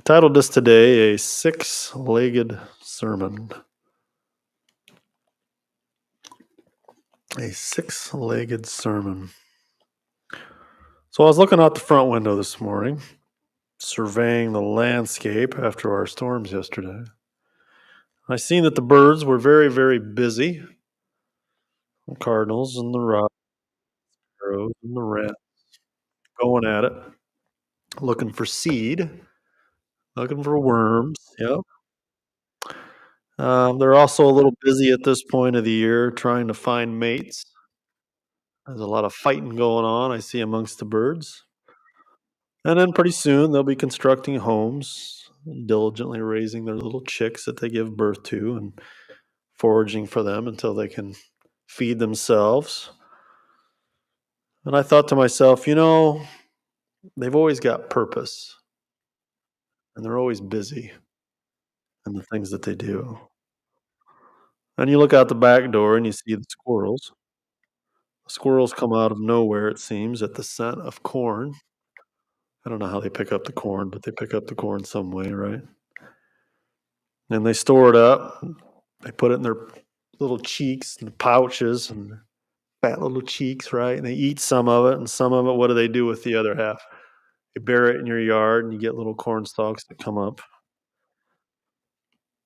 Titled this today a six-legged sermon. A six-legged sermon. So I was looking out the front window this morning, surveying the landscape after our storms yesterday. I seen that the birds were very, very busy. The cardinals and the robins and the wrens going at it, looking for seed, looking for worms. Yep. They're also a little busy at this point of the year trying to find mates. There's a lot of fighting going on, I see, amongst the birds. And then pretty soon they'll be constructing homes, diligently raising their little chicks that they give birth to and foraging for them until they can feed themselves. And I thought to myself, they've always got purpose and they're always busy in the things that they do. And you look out the back door and you see the squirrels. The squirrels come out of nowhere, it seems, at the scent of corn. I don't know how they pick up the corn, but they pick up the corn some way, right? And they store it up. They put it in their little cheeks and pouches and fat little cheeks, right? And they eat some of it, and some of it, what do they do with the other half? You bury it in your yard, and you get little corn stalks that come up.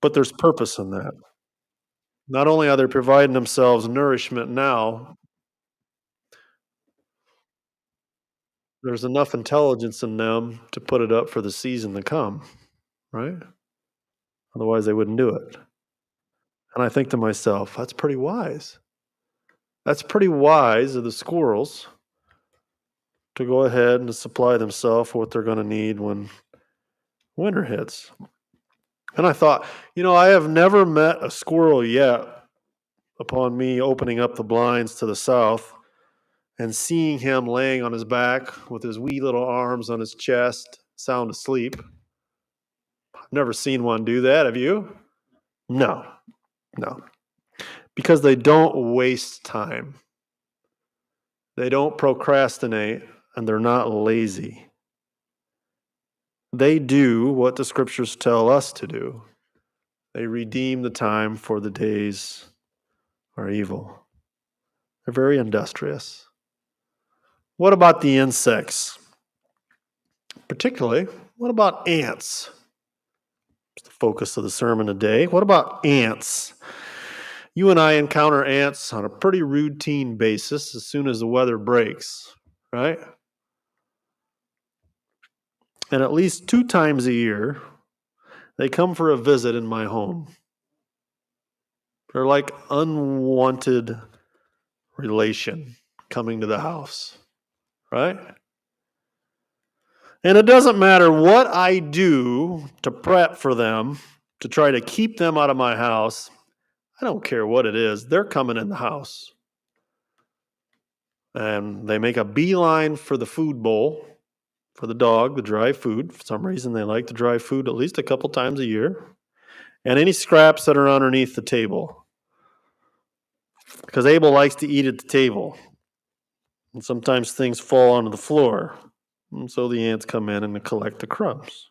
But there's purpose in that. Not only are they providing themselves nourishment now, there's enough intelligence in them to put it up for the season to come, right? Otherwise, they wouldn't do it. And I think to myself, that's pretty wise. That's pretty wise of the squirrels to go ahead and to supply themselves what they're going to need when winter hits. And I thought, I have never met a squirrel yet upon me opening up the blinds to the south and seeing him laying on his back with his wee little arms on his chest, sound asleep. I've never seen one do that. Have you? No. Because they don't waste time. They don't procrastinate, and they're not lazy. They do what the scriptures tell us to do. They redeem the time, for the days are evil. They're very industrious. What about the insects? Particularly, what about ants? It's the focus of the sermon today. What about ants? You and I encounter ants on a pretty routine basis as soon as the weather breaks, right? And at least 2 times a year, they come for a visit in my home. They're like unwanted relation coming to the house, right? And it doesn't matter what I do to prep for them, to try to keep them out of my house. I don't care what it is. They're coming in the house. And they make a beeline for the food bowl, for the dog, the dry food. For some reason, they like the dry food at least a couple times a year. And any scraps that are underneath the table. Because Abel likes to eat at the table. And sometimes things fall onto the floor. And so the ants come in and collect the crumbs.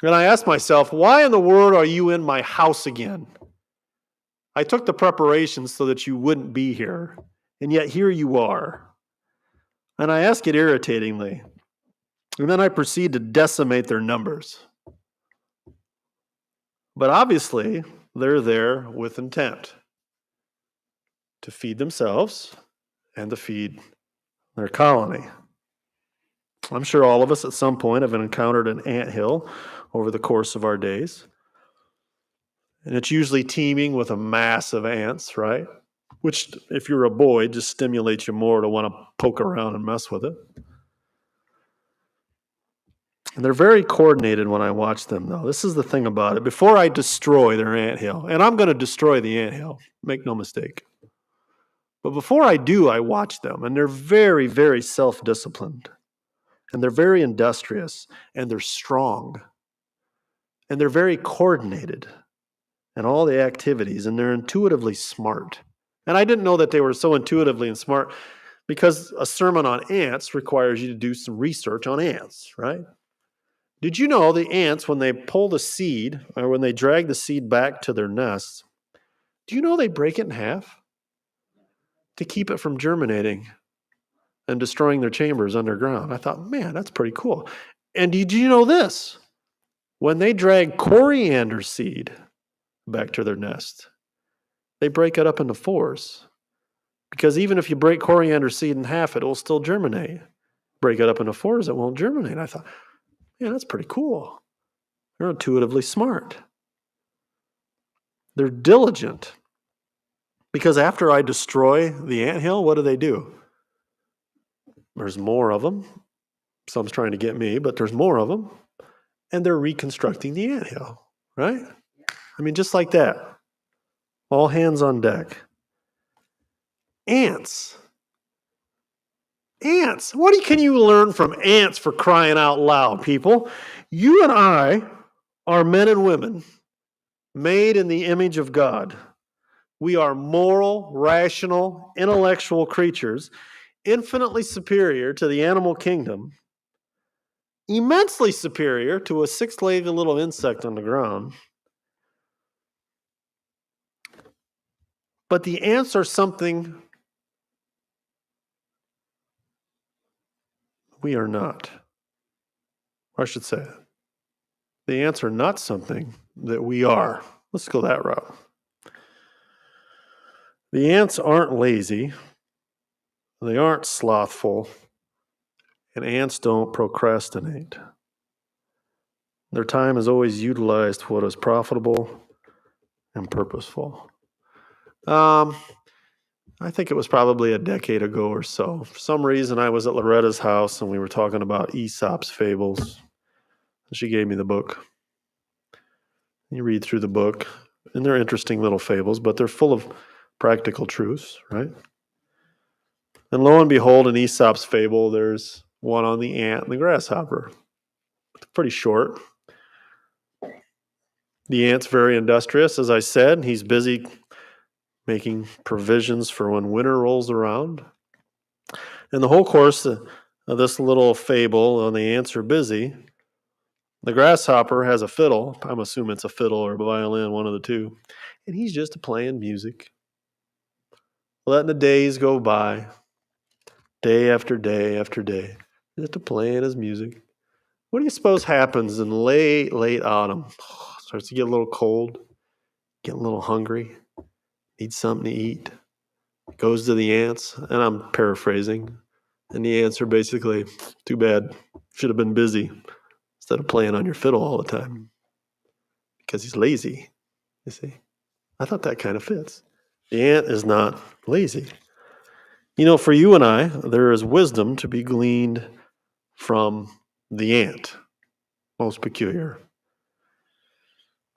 And I ask myself, why in the world are you in my house again? I took the preparations so that you wouldn't be here. And yet here you are. And I ask it irritatingly. And then I proceed to decimate their numbers. But obviously, they're there with intent. To feed themselves and to feed their colony. I'm sure all of us at some point have encountered an anthill over the course of our days. And it's usually teeming with a mass of ants, right? Which, if you're a boy, just stimulates you more to want to poke around and mess with it. And they're very coordinated when I watch them, though. This is the thing about it. Before I destroy their anthill, and I'm going to destroy the anthill, make no mistake. But before I do, I watch them, and they're very, very self-disciplined. And they're very industrious, and they're strong. And they're very coordinated in all the activities, and they're intuitively smart. And I didn't know that they were so intuitively and smart because a sermon on ants requires you to do some research on ants, right? Did you know the ants, when they pull the seed or when they drag the seed back to their nests, do you know they break it in half to keep it from germinating and destroying their chambers underground? I thought, man, that's pretty cool. And did you know this? When they drag coriander seed back to their nest, they break it up into fours. Because even if you break coriander seed in half, it will still germinate. Break it up into fours, it won't germinate. I thought, yeah, that's pretty cool. They're intuitively smart. They're diligent. Because after I destroy the anthill, what do? There's more of them. Some's trying to get me, but there's more of them. And they're reconstructing the anthill, right? I mean, just like that. All hands on deck. Ants. Ants. What can you learn from ants, for crying out loud, people? You and I are men and women made in the image of God. We are moral, rational, intellectual creatures, infinitely superior to the animal kingdom, immensely superior to a six-legged little insect on the ground. But the ants are something we are not. Or I should say, the ants are not something that we are. Let's go that route. The ants aren't lazy. They aren't slothful. And ants don't procrastinate. Their time is always utilized for what is profitable and purposeful. I think it was probably a decade ago or so. For some reason, I was at Loretta's house and we were talking about Aesop's fables. She gave me the book. You read through the book, and they're interesting little fables, but they're full of practical truths, right? And lo and behold, in Aesop's fable, there's one on the ant and the grasshopper. It's pretty short. The ant's very industrious, as I said. He's busy making provisions for when winter rolls around. And the whole course of this little fable, when the ants are busy, the grasshopper has a fiddle. I'm assuming it's a fiddle or a violin, one of the two. And he's just playing music, letting the days go by, day after day after day, just playing his music. What do you suppose happens in late autumn? Starts to get a little cold, get a little hungry, needs something to eat. Goes to the ants, and I'm paraphrasing, and the ants are basically, too bad, should have been busy instead of playing on your fiddle all the time, because he's lazy, you see. I thought that kind of fits. The ant is not lazy. You know, for you and I, there is wisdom to be gleaned from the ant. Most peculiar.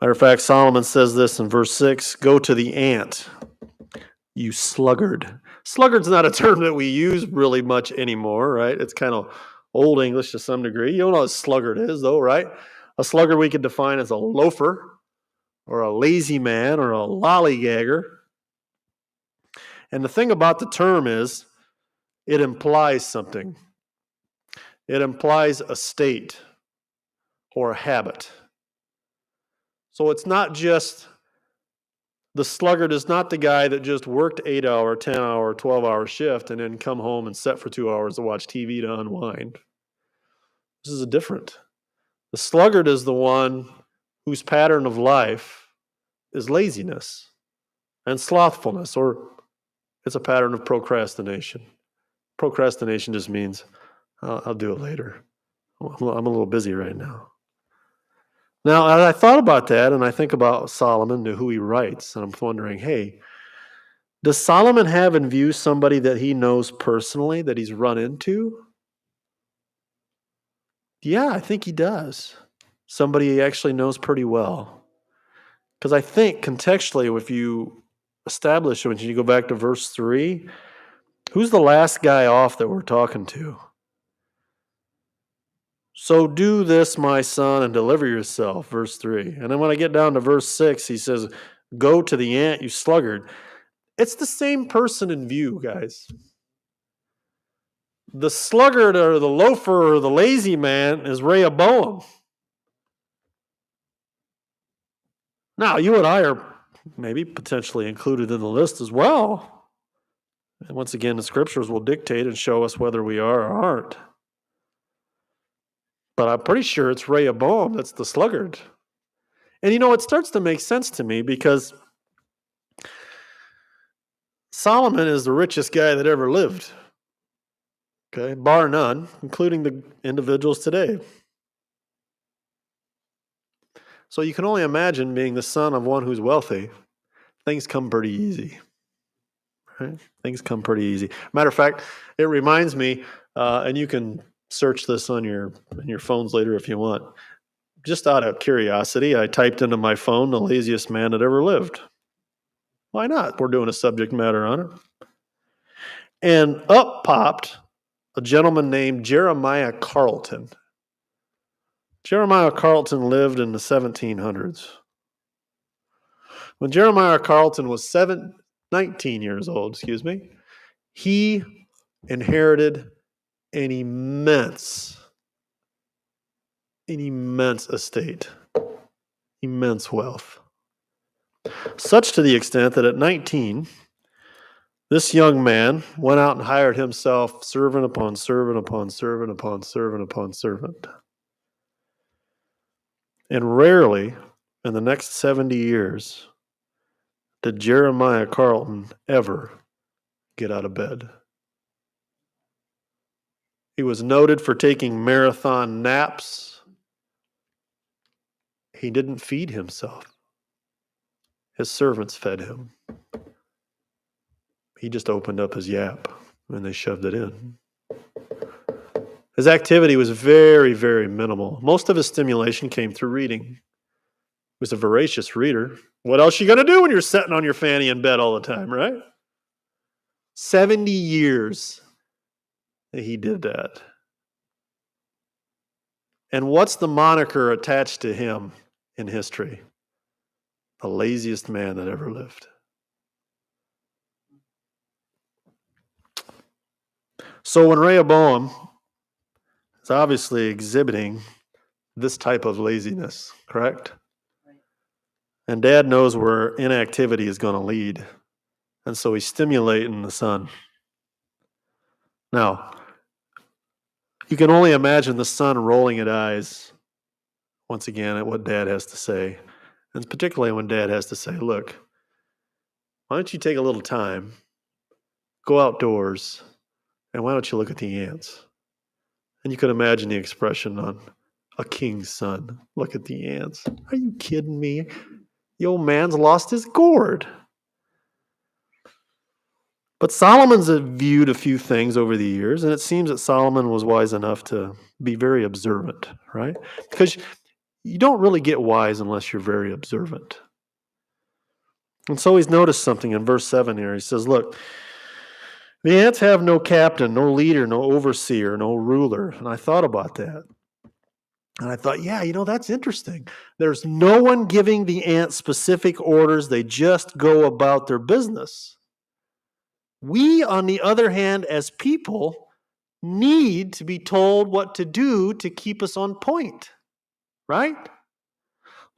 Matter of fact, Solomon says this in verse 6, go to the ant, you sluggard. Sluggard's not a term that we use really much anymore, right? It's kind of old English to some degree. You don't know what a sluggard is, though, right? A sluggard we could define as a loafer or a lazy man or a lollygagger. And the thing about the term is it implies something. It implies a state or a habit. So it's not just, the sluggard is not the guy that just worked 8-hour, 10-hour, 12-hour shift and then come home and sit for 2 hours to watch TV to unwind. This is different. The sluggard is the one whose pattern of life is laziness and slothfulness, or it's a pattern of procrastination. Procrastination just means, I'll do it later. I'm a little busy right now. Now, as I thought about that, and I think about Solomon and who he writes, and I'm wondering, hey, does Solomon have in view somebody that he knows personally, that he's run into? Yeah, I think he does. Somebody he actually knows pretty well. Because I think contextually, if you establish, when you go back to verse 3, who's the last guy off that we're talking to? So do this, my son, and deliver yourself, verse 3. And then when I get down to verse 6, he says, go to the ant, you sluggard. It's the same person in view, guys. The sluggard or the loafer or the lazy man is Rehoboam. Now, you and I are maybe potentially included in the list as well. And once again, the scriptures will dictate and show us whether we are or aren't. But I'm pretty sure it's Rehoboam that's the sluggard. And it starts to make sense to me because Solomon is the richest guy that ever lived. Okay, bar none, including the individuals today. So you can only imagine being the son of one who's wealthy. Things come pretty easy. Right? Things come pretty easy. Matter of fact, it reminds me, and you can search this on your phones later if you want. Just out of curiosity, I typed into my phone the laziest man that ever lived. Why not? We're doing a subject matter on it. And up popped a gentleman named Jeremiah Carlton. Jeremiah Carlton lived in the 1700s. When Jeremiah Carlton was 19 years old, he inherited an immense estate, immense wealth. Such to the extent that at 19, this young man went out and hired himself servant upon servant upon servant upon servant upon servant. And rarely in the next 70 years did Jeremiah Carlton ever get out of bed. He was noted for taking marathon naps. He didn't feed himself. His servants fed him. He just opened up his yap and they shoved it in. His activity was very, very minimal. Most of his stimulation came through reading. He was a voracious reader. What else you going to do when you're sitting on your fanny in bed all the time, right? 70 years he did that. And what's the moniker attached to him in history? The laziest man that ever lived. So when Rehoboam is obviously exhibiting this type of laziness, correct? And Dad knows where inactivity is going to lead. And so he's stimulating the son. Now, you can only imagine the son rolling his eyes once again at what Dad has to say. And particularly when Dad has to say, look, why don't you take a little time, go outdoors, and why don't you look at the ants? And you can imagine the expression on a king's son. Look at the ants. Are you kidding me? The old man's lost his gourd. But Solomon's viewed a few things over the years, and it seems that Solomon was wise enough to be very observant, right? Because you don't really get wise unless you're very observant. And so he's noticed something in verse 7 here. He says, look, the ants have no captain, no leader, no overseer, no ruler. And I thought about that. And I thought, yeah, that's interesting. There's no one giving the ants specific orders. They just go about their business. We, on the other hand, as people, need to be told what to do to keep us on point, right?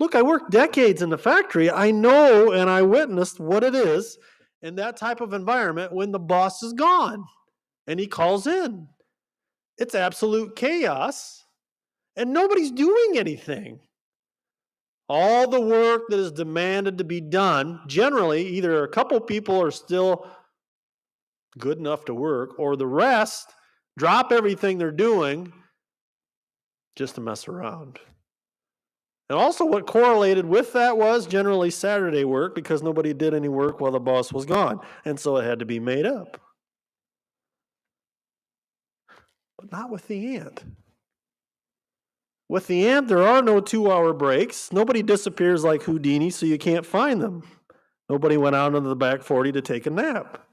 Look, I worked decades in the factory. I know and I witnessed what it is in that type of environment when the boss is gone and he calls in. It's absolute chaos and nobody's doing anything. All the work that is demanded to be done, generally, either a couple people are still good enough to work, or the rest drop everything they're doing just to mess around. And also what correlated with that was generally Saturday work because nobody did any work while the boss was gone. And so it had to be made up. But not with the ant. With the ant, there are no 2-hour breaks. Nobody disappears like Houdini, so you can't find them. Nobody went out into the back 40 to take a nap.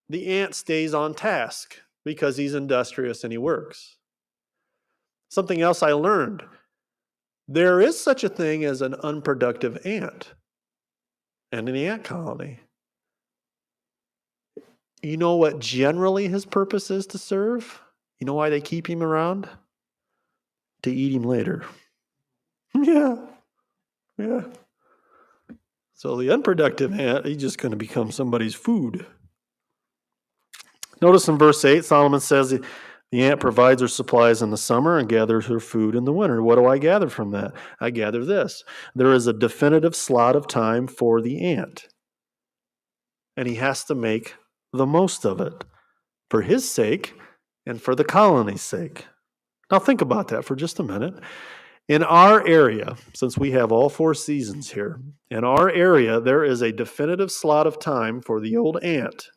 The ant stays on task because he's industrious and he works. Something else I learned. There is such a thing as an unproductive ant and an ant colony. You know what generally his purpose is to serve? You know why they keep him around? To eat him later. Yeah. So the unproductive ant, he's just going to become somebody's food. Notice in verse 8, Solomon says the ant provides her supplies in the summer and gathers her food in the winter. What do I gather from that? I gather this. There is a definitive slot of time for the ant, and he has to make the most of it for his sake and for the colony's sake. Now think about that for just a minute. In our area, since we have all 4 seasons here, in our area there is a definitive slot of time for the old ant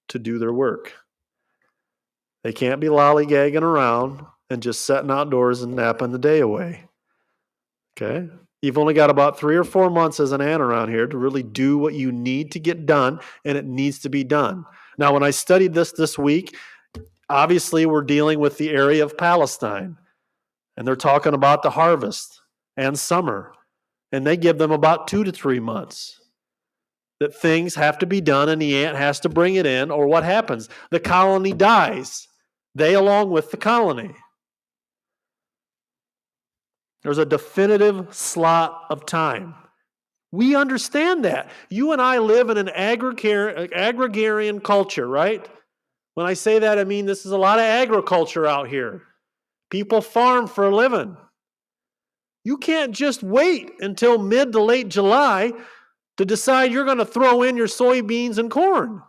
to do their work. They can't be lollygagging around and just sitting outdoors and napping the day away. Okay? You've only got about 3 or 4 months as an ant around here to really do what you need to get done, and it needs to be done. Now, when I studied this week, obviously we're dealing with the area of Palestine, and they're talking about the harvest and summer, and they give them about 2 to 3 months that things have to be done, and the ant has to bring it in, or what happens? The colony dies. They along with the colony. There's a definitive slot of time. We understand that. You and I live in an agrarian culture, right? When I say that, I mean this is a lot of agriculture out here. People farm for a living. You can't just wait until mid to late July to decide you're going to throw in your soybeans and corn.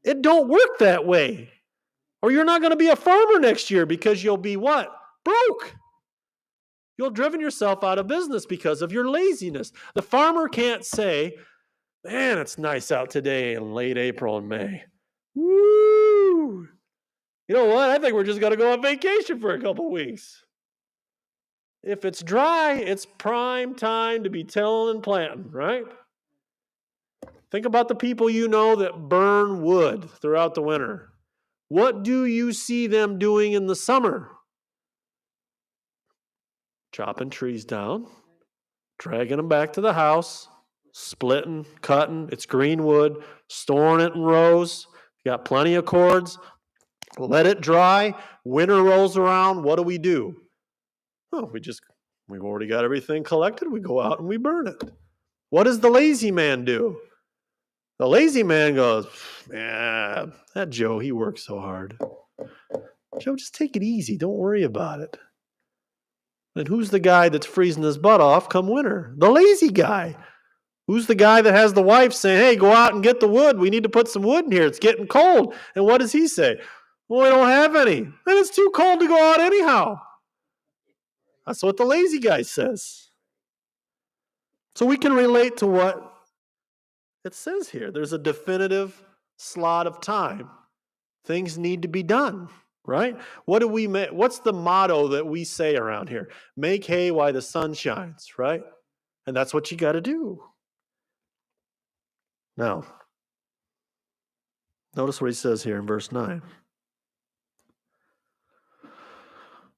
It don't work that way. Or you're not going to be a farmer next year because you'll be what? Broke. You'll have driven yourself out of business because of your laziness. The farmer can't say, man, it's nice out today in late April and May. Woo! You know what? I think we're just going to go on vacation for a couple of weeks. If it's dry, it's prime time to be tilling and planting, right? Think about the people you know that burn wood throughout the winter. What do you see them doing in the summer? Chopping trees down, dragging them back to the house, splitting, cutting. It's green wood, storing it in rows. You got plenty of cords. Let it dry. Winter rolls around. What do? Oh, we've already got everything collected. We go out and we burn it. What does the lazy man do? The lazy man goes, yeah, that Joe, he works so hard. Joe, just take it easy. Don't worry about it. And who's the guy that's freezing his butt off come winter? The lazy guy. Who's the guy that has the wife saying, hey, go out and get the wood. We need to put some wood in here. It's getting cold. And what does he say? Well, I don't have any. And it's too cold to go out anyhow. That's what the lazy guy says. So we can relate to what it says here. There's a definitive slot of time. Things need to be done, right? What's the motto that we say around here? Make hay while the sun shines, right? And that's what you got to do. Now, notice what he says here in verse 9.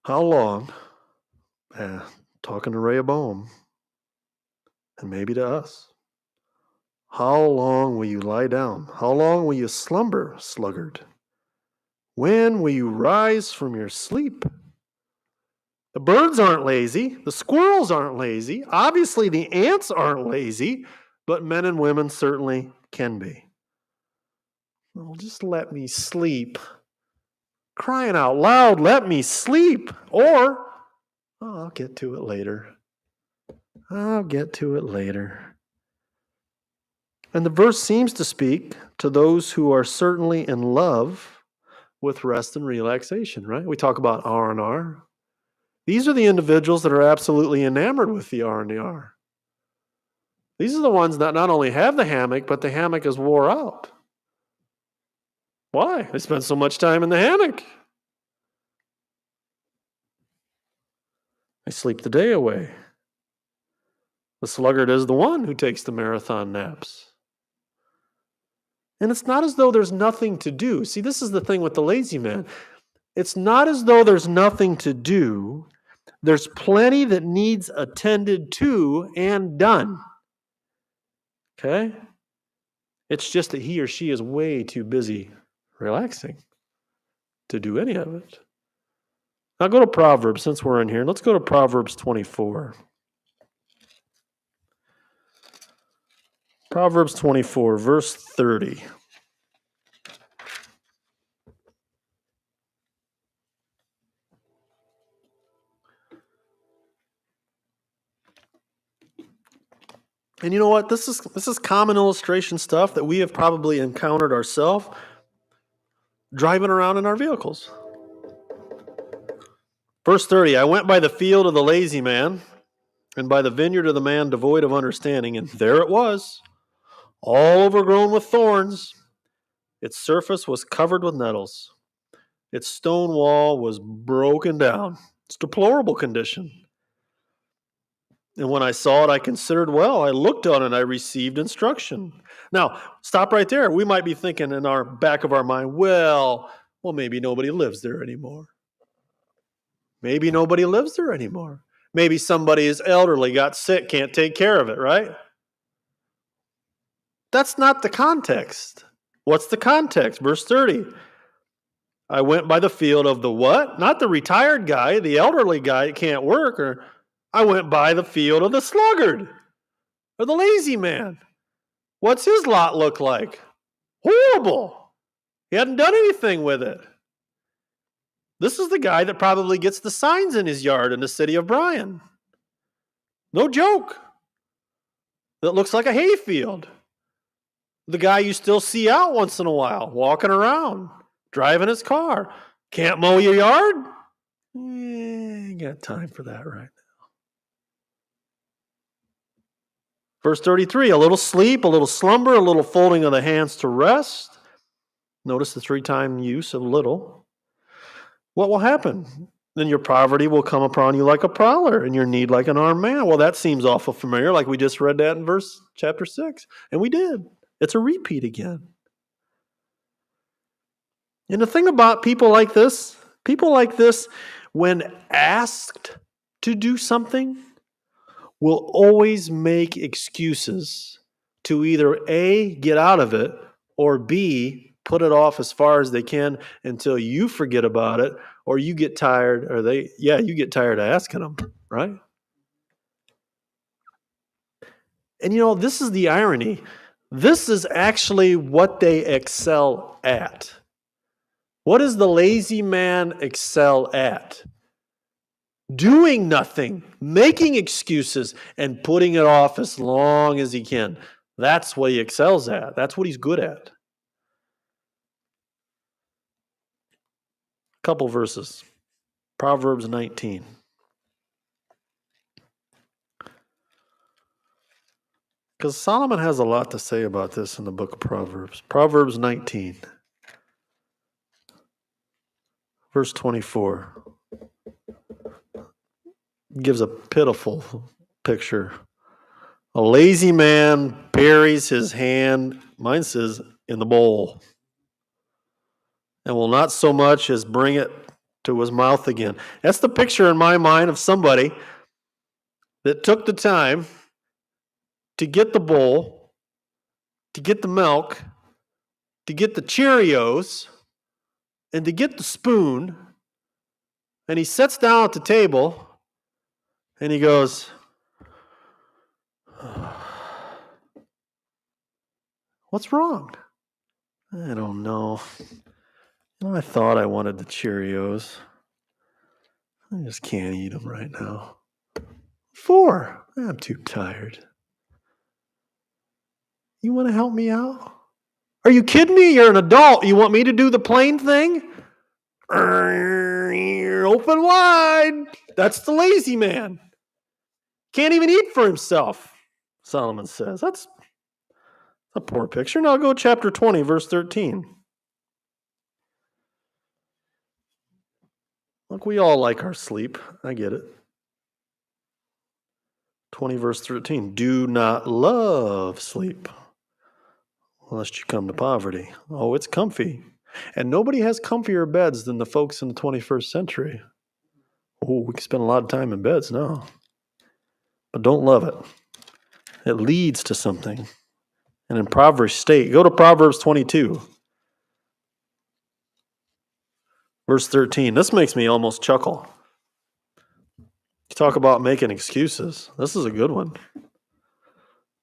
How long, talking to Rehoboam, and maybe to us, how long will you lie down? How long will you slumber, sluggard? When will you rise from your sleep? The birds aren't lazy. The squirrels aren't lazy. Obviously, the ants aren't lazy, but men and women certainly can be. Well, just let me sleep. Crying out loud, let me sleep. Or, I'll get to it later. I'll get to it later. And the verse seems to speak to those who are certainly in love with rest and relaxation, right? We talk about R&R. These are the individuals that are absolutely enamored with the R&R. These are the ones that not only have the hammock, but the hammock is wore out. Why? They spend so much time in the hammock. They sleep the day away. The sluggard is the one who takes the marathon naps. And it's not as though there's nothing to do. See, this is the thing with the lazy man. It's not as though there's nothing to do. There's plenty that needs attended to and done. Okay? It's just that he or she is way too busy relaxing to do any of it. Now go to Proverbs, since we're in here. Let's go to Proverbs 24. Proverbs 24, verse 30. And you know what? This is common illustration stuff that we have probably encountered ourselves driving around in our vehicles. Verse 30, I went by the field of the lazy man and by the vineyard of the man devoid of understanding, and there it was, all overgrown with thorns. Its surface was covered with nettles. Its stone wall was broken down. It's a deplorable condition. And when I saw it, I considered well. I looked on it, I received instruction. Now, stop right there. We might be thinking in our back of our mind, well, maybe nobody lives there anymore. Maybe nobody lives there anymore. Maybe somebody is elderly, got sick, can't take care of it, right? That's not the context. What's the context? Verse 30. I went by the field of the what? Not the retired guy, the elderly guy that can't work, or I went by the field of the sluggard or the lazy man. What's his lot look like? Horrible. He hadn't done anything with it. This is the guy that probably gets the signs in his yard in the city of Bryan. No joke. That looks like a hayfield. The guy you still see out once in a while, walking around, driving his car. Can't mow your yard? Ain't got time for that right now. Verse 33, a little sleep, a little slumber, a little folding of the hands to rest. Notice the 3-time use of little. What will happen? Then your poverty will come upon you like a prowler, and your need like an armed man. Well, that seems awful familiar, like we just read that in chapter 6. And we did. It's a repeat again. And the thing about people like this, when asked to do something, will always make excuses to either A, get out of it, or B, put it off as far as they can until you forget about it, or you get tired, or you get tired of asking them, right? And this is the irony. This is actually what they excel at. What does the lazy man excel at? Doing nothing, making excuses, and putting it off as long as he can. That's what he excels at. That's what he's good at. Couple verses. Proverbs 19. Because Solomon has a lot to say about this in the book of Proverbs. Proverbs 19. Verse 24. Gives a pitiful picture. A lazy man buries his hand, mine says, in the bowl, and will not so much as bring it to his mouth again. That's the picture in my mind of somebody that took the time to get the bowl, to get the milk, to get the Cheerios, and to get the spoon, and he sits down at the table, and he goes, what's wrong? I don't know. I thought I wanted the Cheerios. I just can't eat them right now. 4. I'm too tired. You want to help me out? Are you kidding me? You're an adult. You want me to do the plain thing? Open wide. That's the lazy man. Can't even eat for himself, Solomon says. That's a poor picture. Now go chapter 20, verse 13. Look, we all like our sleep. I get it. 20, verse 13. Do not love sleep, lest you come to poverty. Oh, it's comfy. And nobody has comfier beds than the folks in the 21st century. Oh, we can spend a lot of time in beds now. But don't love it. It leads to something. And in Proverbs state, go to Proverbs 22. Verse 13. This makes me almost chuckle. You talk about making excuses. This is a good one.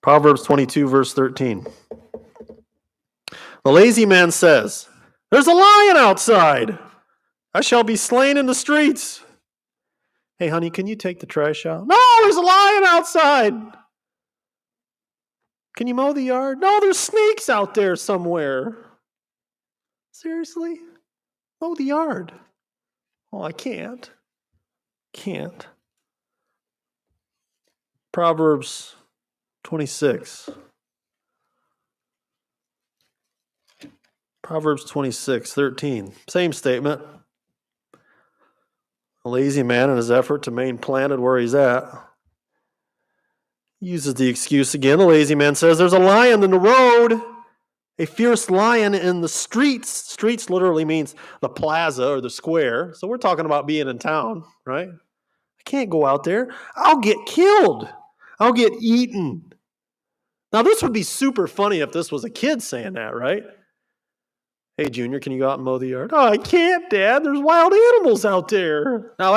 Proverbs 22, verse 13. The lazy man says, "There's a lion outside. I shall be slain in the streets." Hey, honey, can you take the trash out? No, there's a lion outside. Can you mow the yard? No, there's snakes out there somewhere. Seriously? Mow the yard. Oh, I can't. Can't. Proverbs 26. Proverbs 26, 13. Same statement. A lazy man in his effort to remain planted where he's at uses the excuse again. The lazy man says, "There's a lion in the road, a fierce lion in the streets." Streets literally means the plaza or the square. So we're talking about being in town, right? I can't go out there. I'll get killed. I'll get eaten. Now, this would be super funny if this was a kid saying that, right? "Hey, Junior, can you go out and mow the yard?" "Oh, I can't, Dad. There's wild animals out there." Now,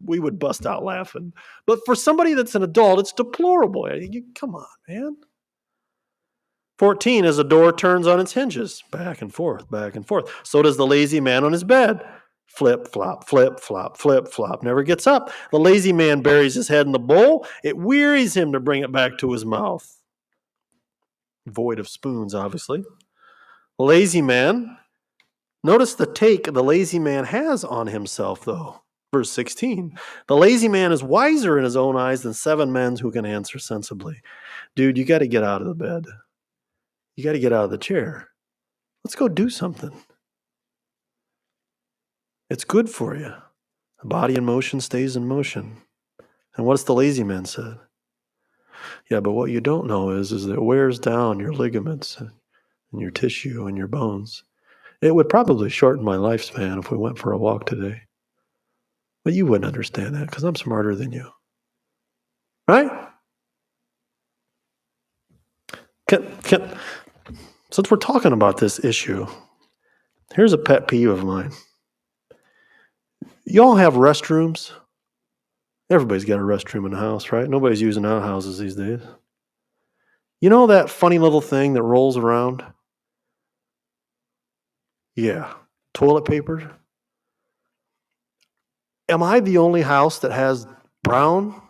we would bust out laughing. But for somebody that's an adult, it's deplorable. Come on, man. 14, as a door turns on its hinges, back and forth, back and forth. So does the lazy man on his bed. Flip, flop, flip, flop, flip, flop. Never gets up. The lazy man buries his head in the bowl. It wearies him to bring it back to his mouth. Void of spoons, obviously. Lazy man. Notice the take the lazy man has on himself, though. Verse 16. The lazy man is wiser in his own eyes than 7 men who can answer sensibly. Dude, you got to get out of the bed. You got to get out of the chair. Let's go do something. It's good for you. The body in motion stays in motion. And what's the lazy man said? Yeah, but what you don't know is that it wears down your ligaments and your tissue and your bones. It would probably shorten my lifespan if we went for a walk today. But you wouldn't understand that because I'm smarter than you. Right? Since we're talking about this issue, here's a pet peeve of mine. Y'all have restrooms? Everybody's got a restroom in the house, right? Nobody's using outhouses these days. You know that funny little thing that rolls around? Yeah. Toilet paper? Am I the only house that has brown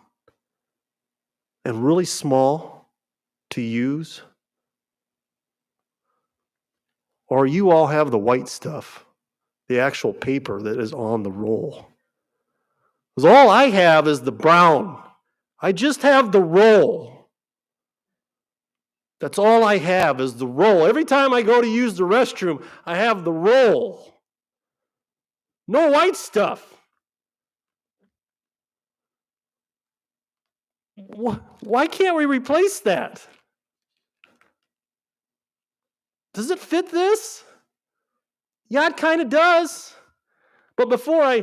and really small to use? Or you all have the white stuff, the actual paper that is on the roll? Because all I have is the brown. I just have the roll. That's all I have is the roll. Every time I go to use the restroom, I have the roll. No white stuff. Why can't we replace that? Does it fit this? Yeah, it kind of does. But before I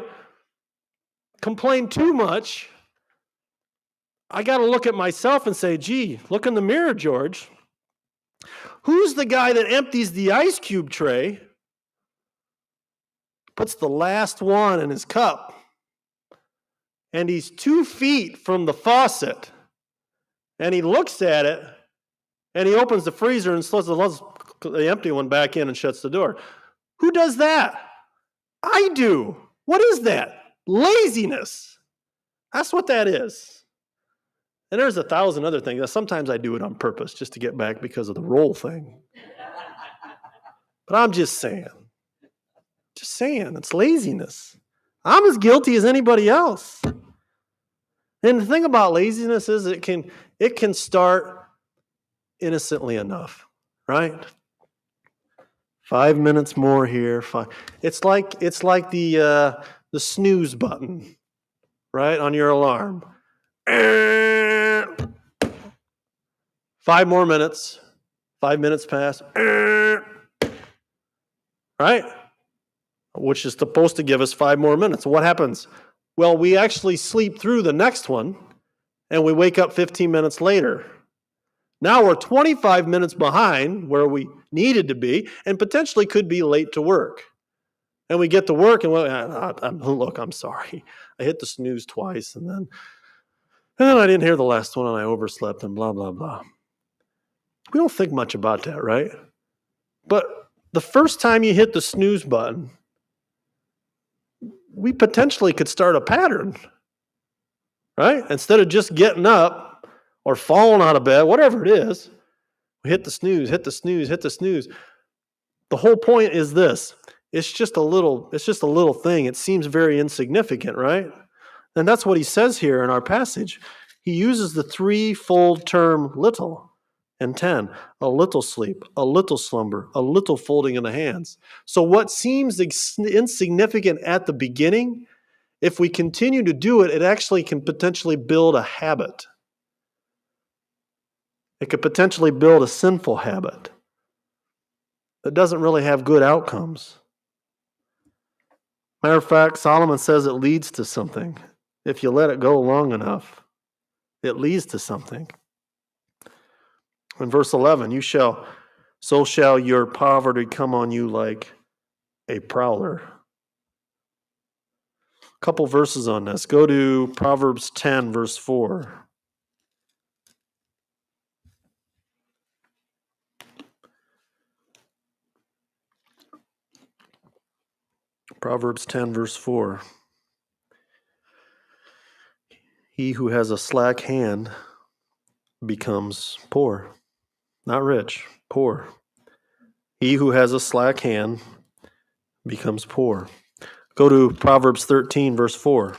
complain too much, I got to look at myself and say, gee, look in the mirror, George. Who's the guy that empties the ice cube tray, puts the last one in his cup, and he's 2 feet from the faucet, and he looks at it, and he opens the freezer and slows the empty one back in and shuts the door? Who does that? I do. What is that? Laziness. That's what that is. And there's 1,000 other things. Sometimes I do it on purpose just to get back because of the roll thing. But I'm just saying. It's laziness. I'm as guilty as anybody else. And the thing about laziness is it can start innocently enough, right? 5 minutes more here. It's like the snooze button, right, on your alarm. 5 more minutes. 5 minutes pass. Right? Which is supposed to give us 5 more minutes. What happens? Well, we actually sleep through the next one, and we wake up 15 minutes later. Now we're 25 minutes behind where we needed to be and potentially could be late to work. And we get to work and look, I'm sorry. I hit the snooze twice and then I didn't hear the last one and I overslept and blah, blah, blah. We don't think much about that, right? But the first time you hit the snooze button, we potentially could start a pattern, right? Instead of just getting up or falling out of bed, whatever it is, we hit the snooze, hit the snooze, hit the snooze. The whole point is this. It's just a little thing. It seems very insignificant, right? And that's what he says here in our passage. He uses the threefold term little and 10, a little sleep, a little slumber, a little folding in the hands. So what seems insignificant at the beginning, if we continue to do it, it actually can potentially build a habit. It could potentially build a sinful habit that doesn't really have good outcomes. Matter of fact, Solomon says it leads to something. If you let it go long enough, it leads to something. In verse 11, so shall your poverty come on you like a prowler. A couple verses on this. Go to Proverbs 10, verse 4. Proverbs 10, verse 4. He who has a slack hand becomes poor. Not rich, poor. He who has a slack hand becomes poor. Go to Proverbs 13, verse 4.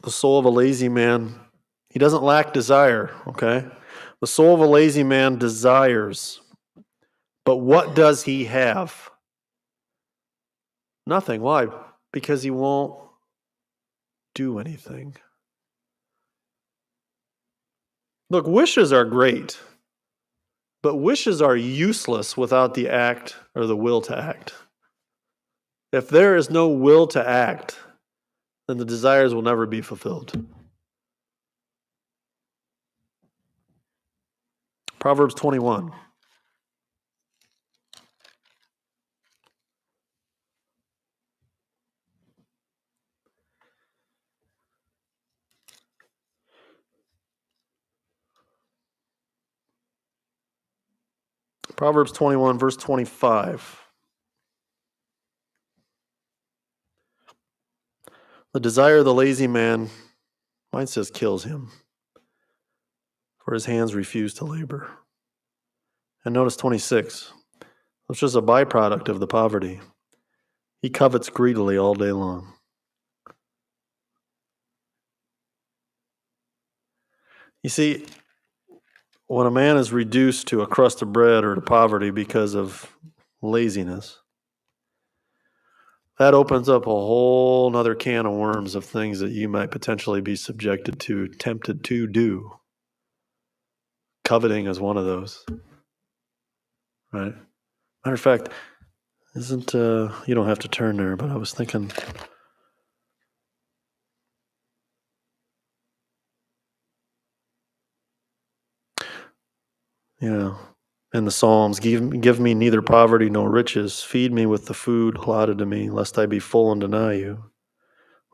The soul of a lazy man, he doesn't lack desire, okay? The soul of a lazy man desires. But what does he have? Nothing. Why? Because he won't do anything. Look, wishes are great, but wishes are useless without the act or the will to act. If there is no will to act, then the desires will never be fulfilled. Proverbs 21. Proverbs 21, verse 25. The desire of the lazy man, mine says, kills him, for his hands refuse to labor. And notice 26, which is a byproduct of the poverty. He covets greedily all day long. You see, when a man is reduced to a crust of bread or to poverty because of laziness, that opens up a whole nother can of worms of things that you might potentially be subjected to, tempted to do. Coveting is one of those, right? Matter of fact, isn't, you don't have to turn there, but I was thinking, in the Psalms, give me neither poverty nor riches. Feed me with the food allotted to me, lest I be full and deny you,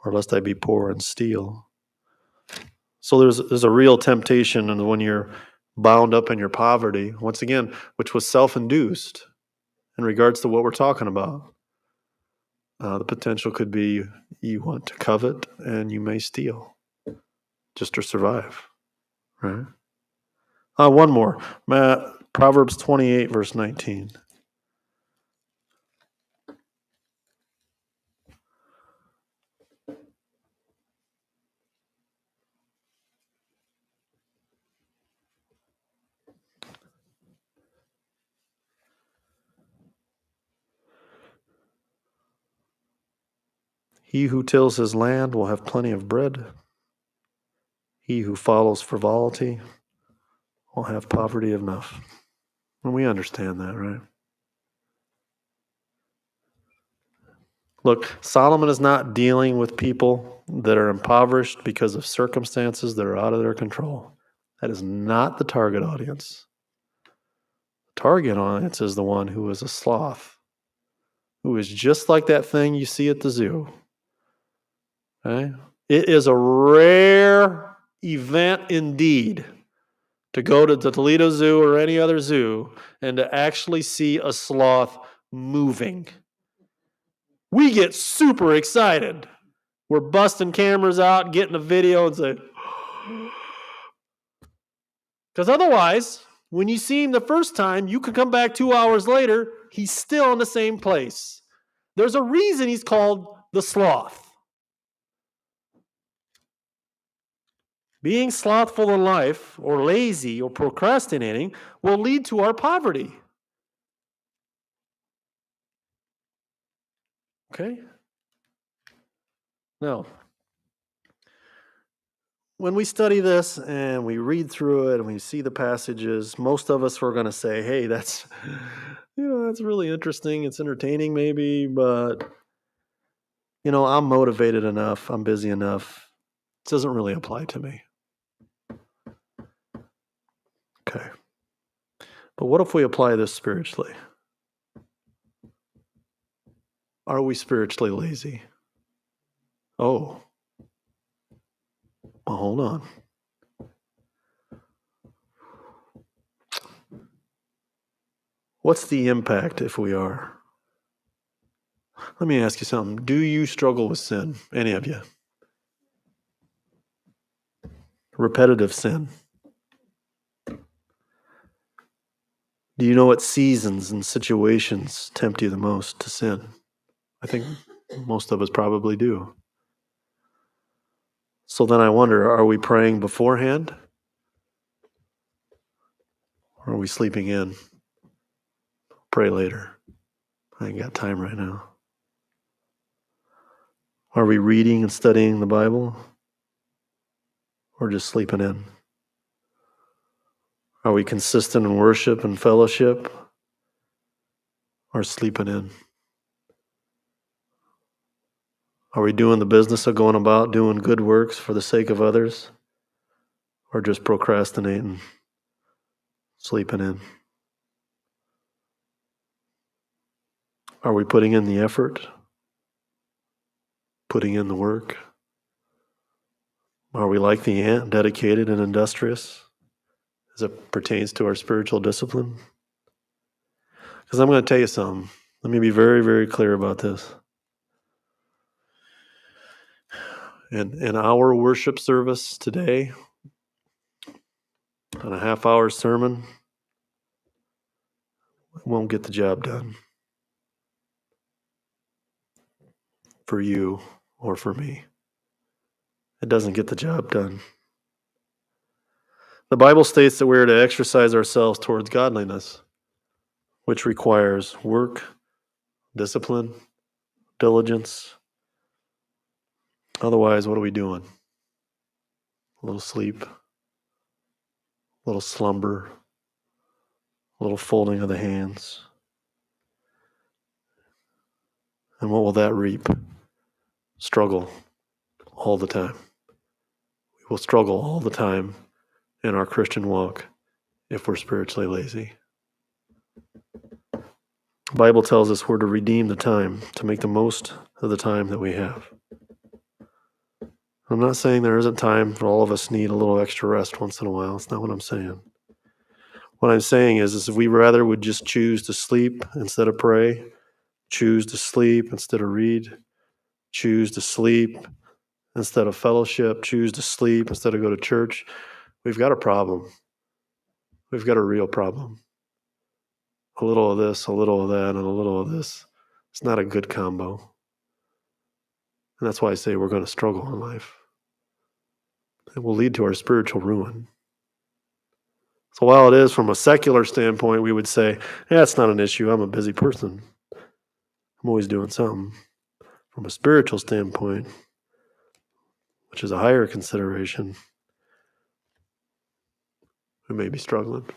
or lest I be poor and steal. So there's a real temptation, and when you're bound up in your poverty, once again, which was self-induced in regards to what we're talking about, the potential could be you want to covet and you may steal just to survive, right? One more. Proverbs 28, verse 19. He who tills his land will have plenty of bread. He who follows frivolity will have poverty enough. And we understand that, right? Look, Solomon is not dealing with people that are impoverished because of circumstances that are out of their control. That is not the target audience. The target audience is the one who is a sloth, who is just like that thing you see at the zoo. Okay? It is a rare event indeed to go to the Toledo Zoo or any other zoo and to actually see a sloth moving. We get super excited. We're busting cameras out, getting a video, and say, because otherwise, when you see him the first time, you can come back 2 hours later, he's still in the same place. There's a reason he's called the sloth. Being slothful in life, or lazy, or procrastinating, will lead to our poverty. Okay? Now, when we study this and we read through it and we see the passages, most of us are going to say, hey, that's that's really interesting. It's entertaining maybe, but I'm motivated enough. I'm busy enough. It doesn't really apply to me. Okay. But what if we apply this spiritually? Are we spiritually lazy? Oh. Well, hold on. What's the impact if we are? Let me ask you something. Do you struggle with sin? Any of you? Repetitive sin. Do you know what seasons and situations tempt you the most to sin? I think most of us probably do. So then I wonder, are we praying beforehand? Or are we sleeping in? Pray later. I ain't got time right now. Are we reading and studying the Bible? Or just sleeping in? Are we consistent in worship and fellowship? Or sleeping in? Are we doing the business of going about doing good works for the sake of others? Or just procrastinating, sleeping in? Are we putting in the effort? Putting in the work? Are we like the ant, dedicated and industrious as it pertains to our spiritual discipline? Because I'm going to tell you something. Let me be very, very clear about this. In our worship service today, on a half-hour sermon, it won't get the job done for you or for me. It doesn't get the job done. The Bible states that we are to exercise ourselves towards godliness, which requires work, discipline, diligence. Otherwise, what are we doing? A little sleep, a little slumber, a little folding of the hands. And what will that reap? Struggle all the time. We will struggle all the time in our Christian walk if we're spiritually lazy. The Bible tells us we're to redeem the time, to make the most of the time that we have. I'm not saying there isn't time for all of us need a little extra rest once in a while. That's not what I'm saying. What I'm saying is if we rather would just choose to sleep instead of pray, choose to sleep instead of read, choose to sleep instead of fellowship, choose to sleep instead of go to church, we've got a problem. We've got a real problem. A little of this, a little of that, and a little of this. It's not a good combo. And that's why I say we're going to struggle in life. It will lead to our spiritual ruin. So while it is from a secular standpoint, we would say, yeah, it's not an issue. I'm a busy person. I'm always doing something. From a spiritual standpoint, which is a higher consideration, we may be struggling.